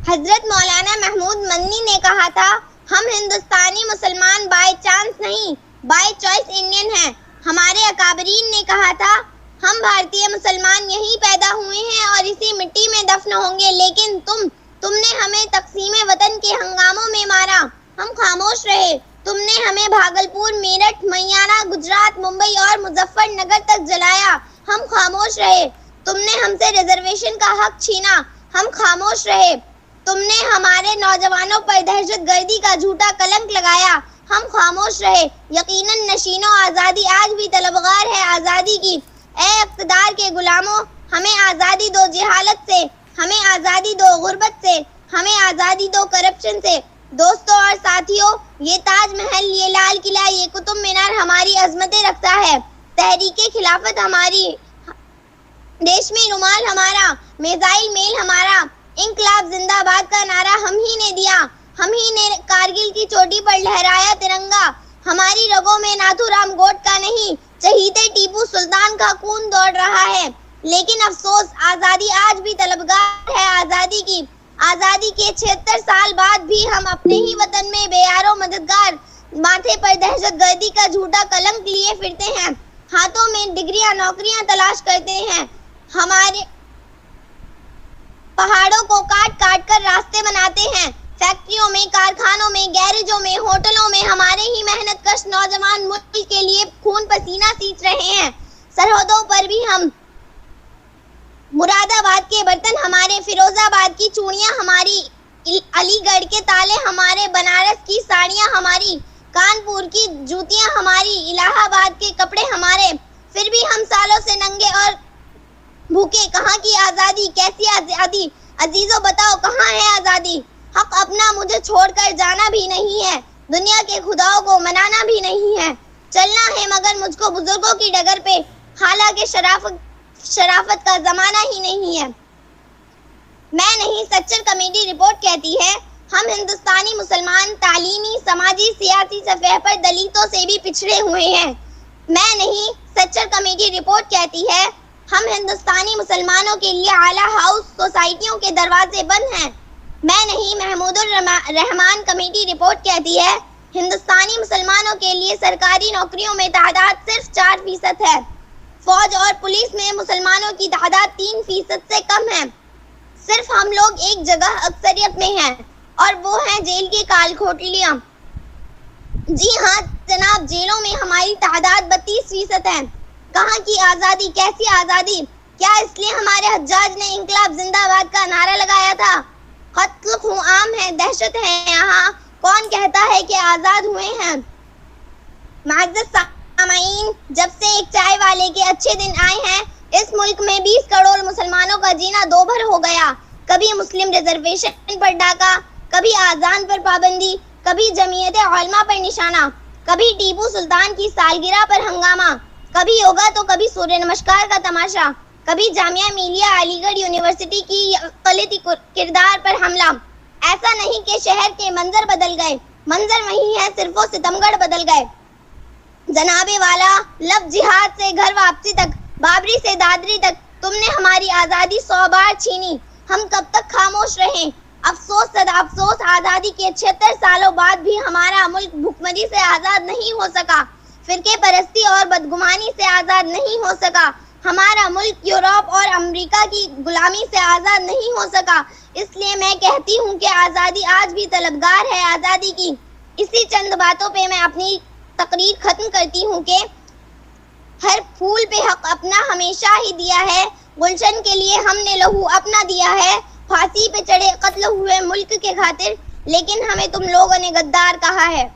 حضرت مولانا محمود مدنی نے کہا تھا، ہم ہندوستانی مسلمان بائی چانس نہیں، بائی چوائس انڈین ہیں۔ ہمارے اکابرین نے کہا تھا، ہم بھارتی مسلمان یہیں پیدا ہوئے ہیں اور اسی مٹی میں دفن ہوں گے، لیکن تم نے ہمیں تقسیم وطن کے ہنگاموں میں مارا، ہم خاموش رہے۔ تم نے ہمیں بھاگلپور، میرٹھ، میانہ، گجرات، ممبئی اور مظفر نگر تک جلایا، ہم خاموش رہے۔ تم نے ہم سے ریزرویشن کا حق چھینا، ہم خاموش رہے۔ تم نے ہمارے نوجوانوں پر دہشت گردی کا جھوٹا کلنک لگایا، ہم خاموش رہے۔ یقیناً نشینو آزادی آج بھی طلبگار ہے آزادی کی۔ اے اقتدار کے غلاموں، ہمیں آزادی دو جہالت سے، ہمیں آزادی دو غربت سے، ہمیں آزادی دو کرپشن سے۔ دوستوں اور ساتھیوں، یہ تاج محل، یہ لال قلعہ، یہ قطب مینار ہماری عظمتیں رکھتا ہے۔ تحریک خلافت ہماری، ریشمی رومال ہمارا، میزائل میل ہمارا، انقلاب زندہ باد کا نعرہ ہم ہی نے دیا، ہم ہی نے کارگل کی چوٹی پر لہرایا ترنگا۔ ہماری رگوں میں ناتھو رام گوڈ کا نہیں، چہیتے ٹیپو سلطان کا خون دوڑ رہا ہے۔ لیکن افسوس، آزادی آج بھی طلبگار ہے آزادی کی۔ آزادی کے 76 سال بعد بھی ہم اپنے ہی وطن میں بے یار و مددگار، ماتھے پر دہشت گردی کا جھوٹا کلنک لیے پھرتے ہیں، ہاتھوں میں ڈگریاں، نوکریاں تلاش کرتے ہیں، ہمارے پہاڑوں کو کاٹ کاٹ کر راستے بناتے ہیں، فیکٹریوں میں، کارخانوں میں، گیرجوں میں، ہوٹلوں میں ہمارے ہی محنت کش نوجوان ملک کے لیے خون پسینہ سینچ رہے ہیں۔ سرحدوں پر بھی ہم، مراد آباد کے برتن ہمارے، فیروز آباد کی چوڑیاں ہماری، علی گڑھ کے تالے ہمارے، بنارس کی ساڑیاں ہماری، کانپور کی جوتیاں ہماری، الہ آباد کے کپڑے ہمارے۔ پھر بھی ہم سالوں سے ننگے اور بھوکے۔ کہاں کی آزادی، کیسی آزادی؟ عزیزو بتاؤ کہاں ہے آزادی؟ حق اپنا مجھے چھوڑ کر جانا بھی نہیں ہے، دنیا کے خداؤں کو منانا بھی نہیں ہے، چلنا ہے مگر مجھ کو بزرگوں کی ڈگر پہ، حالانکہ شرافت کا زمانہ ہی نہیں ہے۔ میں نہیں، سچر کمیٹی رپورٹ کہتی ہے، ہم ہندوستانی مسلمان تعلیمی، سماجی، سیاسی سطح پر دلتوں سے بھی پچھڑے ہوئے ہیں۔ میں نہیں، سچر کمیٹی رپورٹ کہتی ہے، ہم ہندوستانی مسلمانوں کے لیے اعلیٰ ہاؤس سوسائٹیوں کے دروازے بند ہیں۔ میں نہیں، محمود الرحمان کمیٹی رپورٹ کہتی ہے، ہندوستانی مسلمانوں کے لیے سرکاری نوکریوں میں تعداد صرف 4% ہے، فوج اور پولیس میں مسلمانوں کی تعداد 3% سے کم ہے۔ صرف ہم لوگ ایک جگہ اکثریت میں ہیں اور وہ ہیں جیل کی کال کھوٹلیاں۔ جی ہاں جناب، جیلوں میں ہماری تعداد 32% ہے۔ کہاں کی آزادی، کیسی آزادی؟ کیا اس لیے ہمارے حجاج نے انقلاب زندہ باد کا نعرہ لگایا تھا؟ قتل عام ہے، دہشت ہے یہاں، کون کہتا ہے کہ آزاد ہوئے ہیں؟ معزز سامعین، جب سے ایک چائے والے کے اچھے دن آئے ہیں، اس ملک میں 20 کروڑ مسلمانوں کا جینا دو بھر ہو گیا۔ کبھی مسلم ریزرویشن پر ڈاکہ، کبھی آذان پر پابندی، کبھی جمعیت علماء پر نشانہ، کبھی ٹیپو سلطان کی سالگرہ پر ہنگامہ، کبھی یوگا تو کبھی سوریہ نمسکار کا تماشا، کبھی جامعہ ملیہ علی گڑھ یونیورسٹی کی اقلیتی کردار پر حملہ۔ ایسا نہیں کہ شہر کے منظر بدل گئے، منظر وہی ہے، صرف وہ ستمگڑھ بدل گئے۔ جناب والا، لفظ جہاد سے گھر واپسی تک، بابری سے دادری تک، تم نے ہماری آزادی 100 بار چھینی، ہم کب تک خاموش رہیں؟ افسوس صدا افسوس، آزادی کے 76 سالوں بعد بھی ہمارا ملک بھوکمری سے آزاد نہیں ہو سکا، فرقے پرستی اور بدگمانی سے آزاد نہیں ہو سکا، ہمارا ملک یورپ اور امریکہ کی غلامی سے آزاد نہیں ہو سکا۔ اس لیے میں کہتی ہوں کہ آزادی آج بھی طلبگار ہے آزادی کی۔ اسی چند باتوں پہ میں اپنی تقریر ختم کرتی ہوں کہ ہر پھول پہ حق اپنا ہمیشہ ہی دیا ہے، گلشن کے لیے ہم نے لہو اپنا دیا ہے، پھانسی پہ چڑھے قتل ہوئے ملک کے خاطر، لیکن ہمیں تم لوگوں نے غدار کہا ہے۔